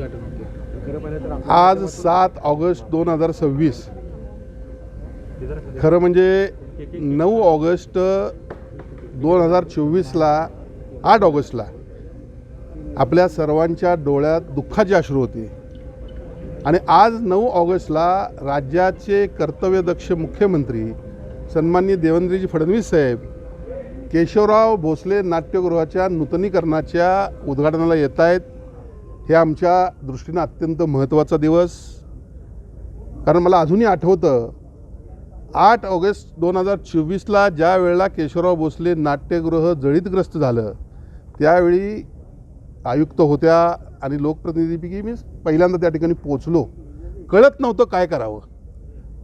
उद्घाटन होते. खरं पाहिलं तर आज 7 ऑगस्ट 2026. खरं म्हणजे 9 ऑगस्ट 2024ला 8 ऑगस्टला आपल्या सर्वांच्या डोळ्यात दुःखाचे अश्रू होते आणि आज 9 ऑगस्टला राज्याचे कर्तव्यदक्ष मुख्यमंत्री सन्माननीय देवेंद्रजी फडणवीस साहेब केशवराव भोसले नाट्यगृहाच्या नूतनीकरणाच्या उद्घाटनाला येत आहेत. हे आमच्या दृष्टीनं अत्यंत महत्त्वाचा दिवस, कारण मला अजूनही आठवतं 8 ऑगस्ट 2024ला ज्या वेळेला केशवराव भोसले नाट्यगृह जळीतग्रस्त झालं त्यावेळी आयुक्त होत्या आणि लोकप्रतिनिधीपैकी मी पहिल्यांदा त्या ठिकाणी पोचलो. कळत नव्हतं काय करावं.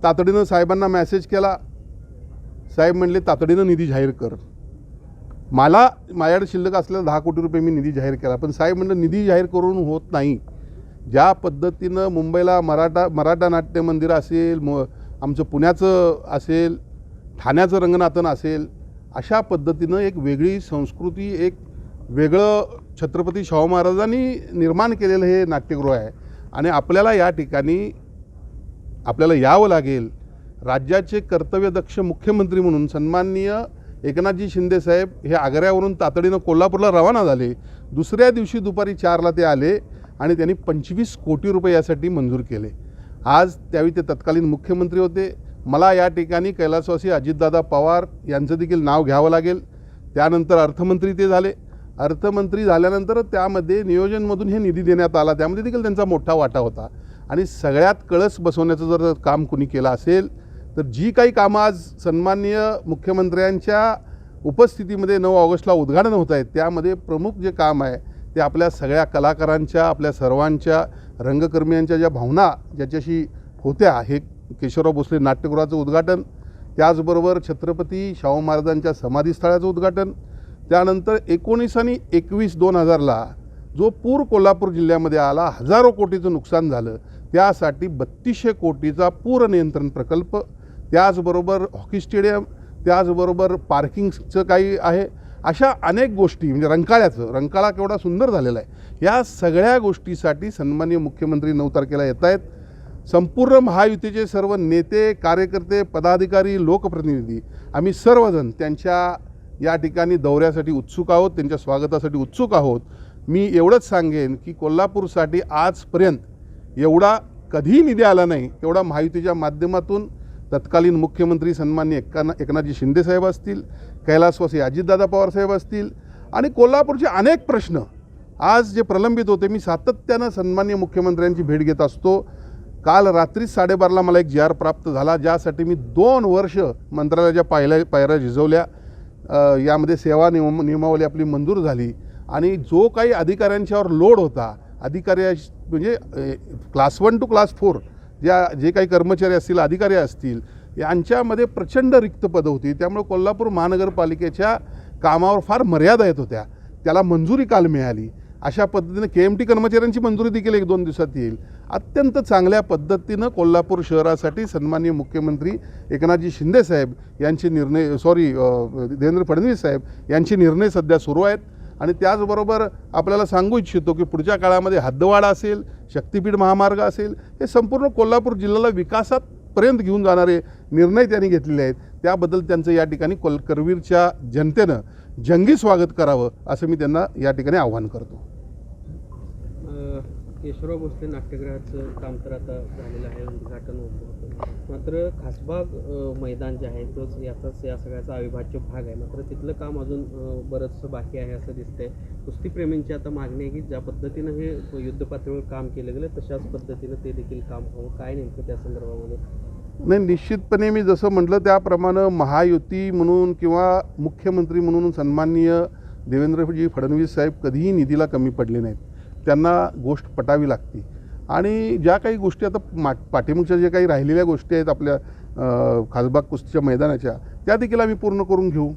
तातडीनं साहेबांना मेसेज केला. साहेब म्हणले तातडीनं निधी जाहीर कर. माझ्याकडे शिल्लक असलेला 10 कोटी रुपये मी निधी जाहीर केला, पण साहेब म्हणलं निधी जाहीर करून होत नाही. ज्या पद्धतीनं मुंबईला मराठा नाट्य मंदिर असेल, आमचं पुण्याचं असेल, ठाण्याचं रंगनाथन असेल, अशा पद्धतीनं एक वेगळी संस्कृती, एक वेगळं छत्रपती शाहू महाराजांनी निर्माण केलेलं हे नाट्यगृह आहे आणि आपल्याला या ठिकाणी आपल्याला यावं लागेल. राज्याचे कर्तव्यदक्ष मुख्यमंत्री म्हणून सन्माननीय एकनाथजी शिंदे साहेब हे आग्र्यावरून तातडीनं कोल्हापूरला रवाना झाले. दुसऱ्या दिवशी दुपारी 4ला ते आले आणि त्यांनी 25 कोटी रुपये यासाठी मंजूर केले. आज त्यावेळी ते तत्कालीन मुख्यमंत्री होते. मला या ठिकाणी कैलासवासी अजितदादा पवार यांचं देखील नाव घ्यावं लागेल. त्यानंतर अर्थमंत्री ते झाले. अर्थमंत्री झाल्यानंतर त्यामध्ये नियोजनमधून हे निधी देण्यात आला, त्यामध्ये देखील त्यांचा मोठा वाटा होता. आणि सगळ्यात कळस बसवण्याचं जर काम कुणी केलं असेल तर जी काही कामं आज सन्माननीय मुख्यमंत्र्यांच्या उपस्थितीमध्ये 9 ऑगस्टला उद्घाटन होत आहेत त्यामध्ये प्रमुख जे काम आहे ते आपल्या सगळ्या कलाकारांच्या, आपल्या सर्वांच्या, रंगकर्मियांच्या ज्या भावना ज्याच्याशी होत्या, हे केशवराव भोसले नाट्यगृहाचं उद्घाटन, त्याचबरोबर छत्रपती शाहू महाराजांच्या समाधीस्थळाचं उद्घाटन, त्यानंतर 19 आणि 21/2000ला जो पूर कोल्हापूर जिल्ह्यामध्ये आला, हजारो कोटीचं नुकसान झालं, त्यासाठी 3200 कोटीचा पूर नियंत्रण प्रकल्प, त्याचबरोबर हॉकी स्टेडियम, त्याचबरोबर पार्किंगचं काही आहे, अशा अनेक गोष्टी, म्हणजे रंकाळा केवढा सुंदर झालेला आहे. या सगळ्या गोष्टीसाठी सन्माननीय मुख्यमंत्री 9 तारखेला येत आहेत. संपूर्ण महायुतीचे सर्व नेते, कार्यकर्ते, पदाधिकारी, लोकप्रतिनिधी आम्ही सर्वजण त्यांच्या या ठिकाणी दौऱ्यासाठी उत्सुक आहोत, त्यांच्या स्वागतासाठी उत्सुक आहोत. मी एवढंच सांगेन की कोल्हापूरसाठी आजपर्यंत एवढा कधीही निधी आला नाही तेवढा महायुतीच्या माध्यमातून तत्कालीन मुख्यमंत्री सन्माननीय एकनाथजी शिंदे साहेब असतील, कैलासवासी अजितदादा पवार साहेब असतील आणि कोल्हापूरचे अनेक प्रश्न आज जे प्रलंबित होते, मी सातत्यानं सन्माननीय मुख्यमंत्र्यांची भेट घेत असतो. काल रात्री 12:30ला मला एक GR प्राप्त झाला, ज्यासाठी मी 2 वर्ष मंत्रालयाच्या पायऱ्या झिजवल्या. यामध्ये सेवा नियमावली आपली मंजूर झाली आणि जो काही अधिकाऱ्यांच्यावर लोड होता, अधिकारी म्हणजे क्लास 1 to क्लास 4 जे काही कर्मचारी असतील, अधिकारी असतील, यांच्यामध्ये प्रचंड रिक्त पदं होती. त्यामुळे कोल्हापूर महानगरपालिकेच्या कामावर फार मर्यादा येत होत्या. त्याला मंजुरी काल मिळाली. अशा पद्धतीने KMT कर्मचाऱ्यांची मंजुरी देखील 1-2 दिवसात येईल. अत्यंत चांगल्या पद्धतीनं कोल्हापूर शहरासाठी सन्माननीय मुख्यमंत्री एकनाथजी शिंदे साहेब यांचे देवेंद्र फडणवीस साहेब यांचे निर्णय सध्या सुरू आहेत. आणि त्याचबरोबर आपल्याला सांगू इच्छितो की पुढच्या काळामध्ये हद्दवाढ असेल, शक्तिपीठ महामार्ग असेल, हे संपूर्ण कोल्हापूर जिल्ह्याला विकासापर्यंत घेऊन जाणारे निर्णय त्यांनी घेतलेले आहेत. त्याबद्दल त्यांचं या ठिकाणी करवीरच्या जनतेनं जंगी स्वागत करावं असं मी त्यांना या ठिकाणी आवाहन करतो. केशवराव भोसले नाट्यगृहाचं काम तर आता झालेलं आहे, उद्घाटन होतं, मात्र खासबाग मैदान जे आहे तोच या सगळ्याचा अविभाज्य भाग आहे. मात्र तिथलं काम अजून बरंचसं बाकी आहे असं दिसतंय. कुस्तीप्रेमींची आता मागणी आहे की ज्या पद्धतीनं हे युद्धपातळीवर काम केलं गेलं तशाच पद्धतीनं ते देखील काम व्हावं. काय नेमकं त्या संदर्भामध्ये? नाही, निश्चितपणे मी जसं म्हटलं त्याप्रमाणे महायुती म्हणून किंवा मुख्यमंत्री म्हणून सन्माननीय देवेंद्रजी फडणवीस साहेब कधीही निधीला कमी पडले नाहीत. त्यांना गोष्ट पटावी लागते आणि ज्या काही गोष्टी आता पाठीमागच्या जे काही राहिलेल्या गोष्टी आहेत आपल्या खासबाग कुस्तीच्या मैदानाच्या, त्या देखील आम्ही पूर्ण करून घेऊ.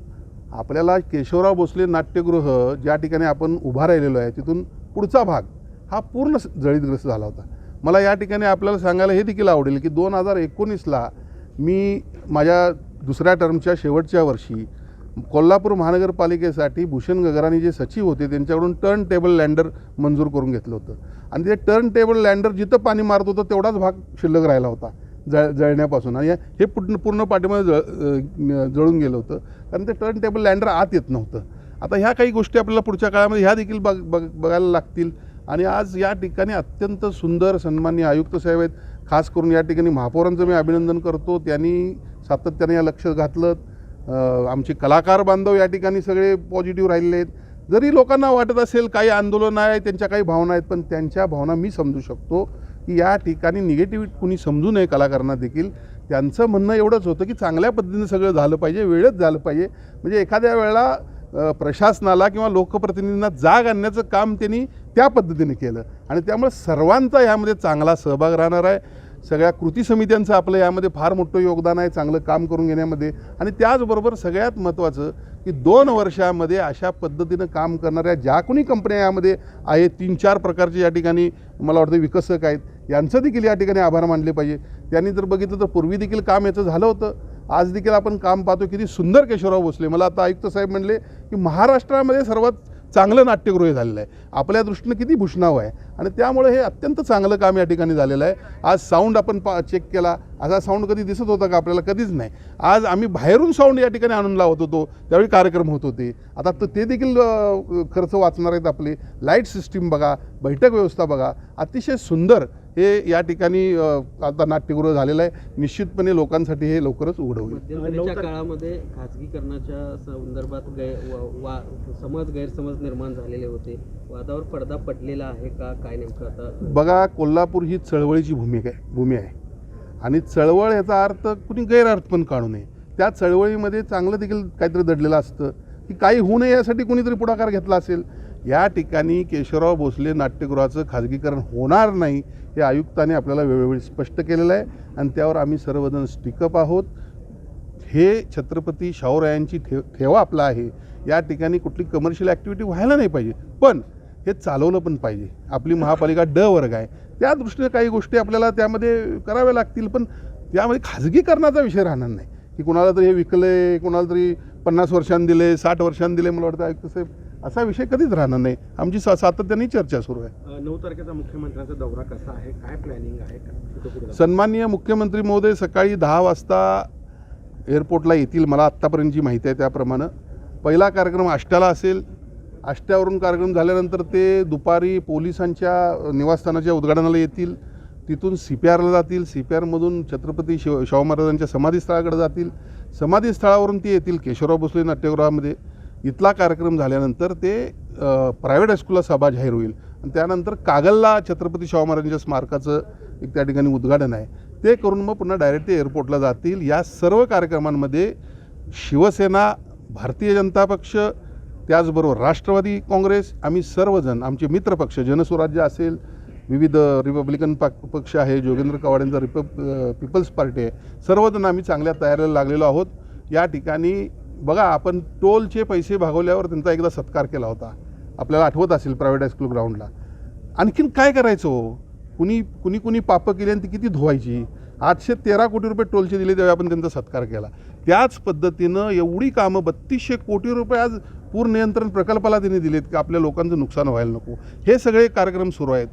आपल्याला केशवराव भोसले नाट्यगृह ज्या ठिकाणी आपण उभा राहिलेलो आहे तिथून पुढचा भाग हा पूर्ण जळीतग्रस्त झाला होता. मला या ठिकाणी आपल्याला सांगायला हे देखील आवडेल की 2019ला मी माझ्या दुसऱ्या टर्मच्या शेवटच्या वर्षी कोल्हापूर महानगरपालिकेसाठी भूषण गगराणी जे सचिव होते त्यांच्याकडून टर्न टेबल लँडर मंजूर करून घेतलं होतं आणि ते टर्न टेबल लँडर जिथं पाणी मारत होतं तेवढाच भाग शिल्लक राहिला होता जळण्यापासून आणि हे पूर्ण पाठीमध्ये जळून गेलं होतं कारण ते टर्न टेबल लँडर आत येत नव्हतं. आता ह्या काही गोष्टी आपल्याला पुढच्या काळामध्ये ह्या देखील बघायला लागतील आणि आज या ठिकाणी अत्यंत सुंदर सन्माननीय आयुक्त साहेब आहेत. खास करून या ठिकाणी महापौरांचं मी अभिनंदन करतो. त्यांनी सातत्याने या लक्ष घातलं. आमचे कलाकार बांधव या ठिकाणी सगळे पॉझिटिव्ह राहिलेले आहेत. जरी लोकांना वाटत असेल काही आंदोलन आहे त्यांच्या काही भावना आहेत पण त्यांच्या भावना मी समजू शकतो की या ठिकाणी निगेटिव्ह कुणी समजू नये. कलाकारांना देखील त्यांचं म्हणणं एवढंच होतं की चांगल्या पद्धतीने सगळं झालं पाहिजे, वेळेत झालं पाहिजे. म्हणजे एखाद्या वेळेला प्रशासनाला किंवा लोकप्रतिनिधींना जाग आणण्याचं काम त्यांनी त्या पद्धतीने केलं आणि त्यामुळे सर्वांचा यामध्ये चांगला सहभाग राहणार आहे. सगळ्या कृती समित्यांचं आपलं यामध्ये फार मोठं योगदान आहे चांगलं काम करून घेण्यामध्ये आणि त्याचबरोबर सगळ्यात महत्त्वाचं की 2 वर्षामध्ये अशा पद्धतीनं काम करणाऱ्या ज्या कोणी कंपन्या यामध्ये आहेत 3-4 प्रकारचे या ठिकाणी मला वाटतं विकसक आहेत यांचं देखील या ठिकाणी आभार मानले पाहिजे. त्यांनी जर बघितलं तर पूर्वी देखील काम याचं झालं होतं. आज देखील आपण काम पाहतो किती सुंदर केशवराव भोसले. मला आता आयुक्त साहेब म्हणले की महाराष्ट्रामध्ये सर्वात चांगलं नाट्यगृह झालेलं आहे. आपल्या दृष्टीनं किती भूषणावं आहे आणि त्यामुळे हे अत्यंत चांगलं काम या ठिकाणी झालेलं आहे. आज साऊंड आपण चेक केला. असा साऊंड कधी दिसत होता का आपल्याला? कधीच नाही. आज आम्ही बाहेरून साऊंड या ठिकाणी आणून लावत होतो त्यावेळी कार्यक्रम होत होते. आता तर ते देखील खर्च वाचणार आहेत आपले. लाईट सिस्टीम बघा, बैठक व्यवस्था बघा, अतिशय सुंदर हे या ठिकाणी आता नाट्यगृह झालेलं आहे. निश्चितपणे लोकांसाठी हे लवकरच उघड होईल. मध्यंतरीच्या काळामध्ये खाजगीकरणाच्या संदर्भात गैरसमज निर्माण झालेले होते. वादावर पडदा पडलेला आहे का काय नेमकं आता? बघा, कोल्हापूर ही चळवळीची भूमी आहे आणि चळवळ याचा अर्थ कुणी गैरअर्थ पण काढू नये. त्या चळवळीमध्ये चांगलं देखील काहीतरी दडलेलं असतं की काही होऊ नये यासाठी कुणीतरी पुढाकार घेतला असेल. या ठिकाणी केशवराव भोसले नाट्यगृहाचं खाजगीकरण होणार नाही हे आयुक्तांनी आपल्याला वेळोवेळी स्पष्ट केलेलं आहे आणि त्यावर आम्ही सर्वजण स्टिकअप आहोत. हे छत्रपती शाहूरायांची ठेवा आपला आहे. या ठिकाणी कुठली कमर्शियल ॲक्टिव्हिटी व्हायला नाही पाहिजे पण हे चालवलं पण पाहिजे. आपली महापालिका ड वर्ग आहे त्या दृष्टीने काही गोष्टी आपल्याला त्यामध्ये कराव्या लागतील पण त्यामध्ये खाजगीकरणाचा विषय राहणार नाही की कुणाला तरी हे विकले, कुणाला तरी 50 वर्षांनी दिले, 60 वर्षांनी दिले. मला वाटतं आयुक्त साहेब असा विषय कधीच राहणार नाही. आमची सातत्याने चर्चा सुरू आहे. 9 तारखेचा मुख्यमंत्र्यांचा दौरा कसा आहे, काय प्लॅनिंग आहे? सन्माननीय मुख्यमंत्री महोदय सकाळी 10 वाजता एअरपोर्टला येतील. मला आत्तापर्यंतची माहिती आहे त्याप्रमाणे पहिला कार्यक्रम आष्ट्याला असेल. आष्ट्यावरून कार्यक्रम झाल्यानंतर ते दुपारी पोलिसांच्या निवासस्थानाच्या उद्घाटनाला येतील. तिथून CPRला जातील. CPRमधून छत्रपती शाहू महाराजांच्या समाधीस्थळाकडे जातील. समाधीस्थळावरून ते येतील केशवराव भोसले नाट्यगृहामध्ये. इथला कार्यक्रम झाल्यानंतर ते प्रायव्हेट हायस्कूलला सभा जाहीर होईल आणि त्यानंतर कागलला छत्रपती शाहू महाराजांच्या स्मारकाचं एक त्या ठिकाणी उद्घाटन आहे. ते करून मग पुन्हा डायरेक्ट ते एअरपोर्टला जातील. या सर्व कार्यक्रमांमध्ये शिवसेना, भारतीय जनता पक्ष, त्याचबरोबर राष्ट्रवादी काँग्रेस, आम्ही सर्वजण आमचे मित्रपक्ष जनसुराज्य असेल, विविध रिपब्लिकन पक्ष आहे, जोगेंद्र कवाडेंचा पीपल्स पार्टी आहे, सर्वजण आम्ही चांगल्या तयारीला लागलेलो आहोत. या ठिकाणी बघा, आपण टोलचे पैसे भागवल्यावर त्यांचा एकदा सत्कार केला होता, आपल्याला आठवत असेल प्रायव्हेट हायस्कूल ग्राउंडला. आणखीन काय करायचं हो? कुणी पापं केली आणि ती किती धुवायची? 813 कोटी रुपये टोलचे दिले तेव्हा आपण त्यांचा सत्कार केला. त्याच पद्धतीनं एवढी कामं 3200 कोटी रुपये आज पूर नियंत्रण प्रकल्पाला त्यांनी दिलेत की आपल्या लोकांचं नुकसान व्हायला नको. हे सगळे कार्यक्रम सुरू आहेत.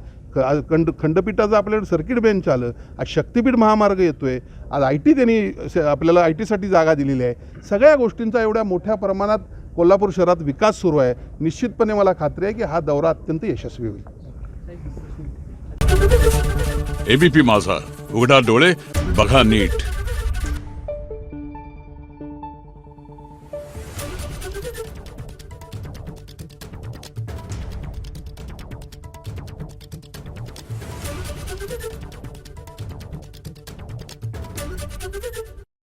खंडपीठाचं आपल्याकडे सर्किट बेंच आलं. आज शक्तिपीठ महामार्ग येतो आहे. आज IT त्यांनी आपल्याला IT साठी जागा दिलेली आहे. सगळ्या गोष्टींचा एवढ्या मोठ्या प्रमाणात कोल्हापूर शहरात विकास सुरू आहे. निश्चितपणे मला खात्री आहे की हा दौरा अत्यंत यशस्वी होईल. ABP माझा, उघडा डोळे बघा नीट.